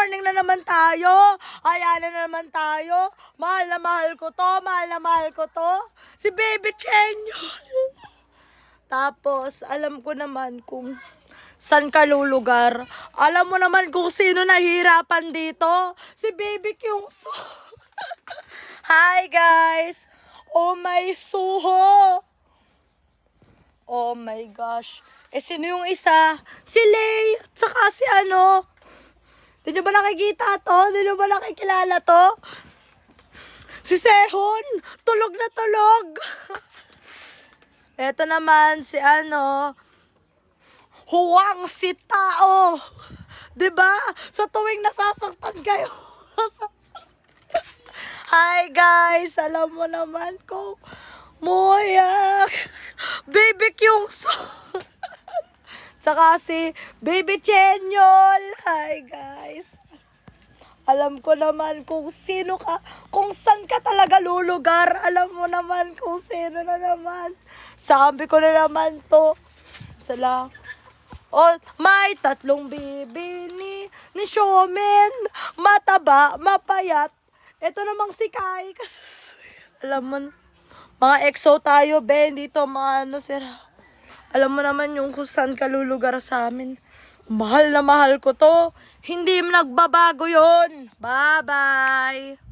morning na naman tayo. Ayan na naman tayo. Mahal na mahal ko to. Mahal na mahal ko to. Si Baby Chenyol. Tapos, alam ko naman kung saan ka lulugar. Alam mo naman kung sino nahihirapan dito. Si Baby Kyungso. Hi guys. Oh my suho. Oh my gosh. Sino yung isa? Si Lay. Tsaka si ano. Di nyo ba nakikita to? Di nyo ba nakikilala to? Si Sehon. Tulog na tulog. Eto naman si ano. Huwang si tao. Diba? Sa tuwing nasasaktan kayo. Hi guys. Alam mo naman ko. Moyak. Baby Kyungso. Tsaka si Baby Chenyol. Hi guys. Alam ko naman kung sino ka, kung saan ka talaga lulugar. Alam mo naman kung sino na naman. Sabi ko na naman to. Sala. Oh, may tatlong bibi ni Shomen. Mataba, mapayat. Ito namang si Kai. Alam mo, mga EXO tayo, Ben. Dito, mga ano, sira. Alam mo naman yung kung saan ka lulugar sa amin. Mahal na mahal ko to. Hindi nagbabago yon. Bye-bye.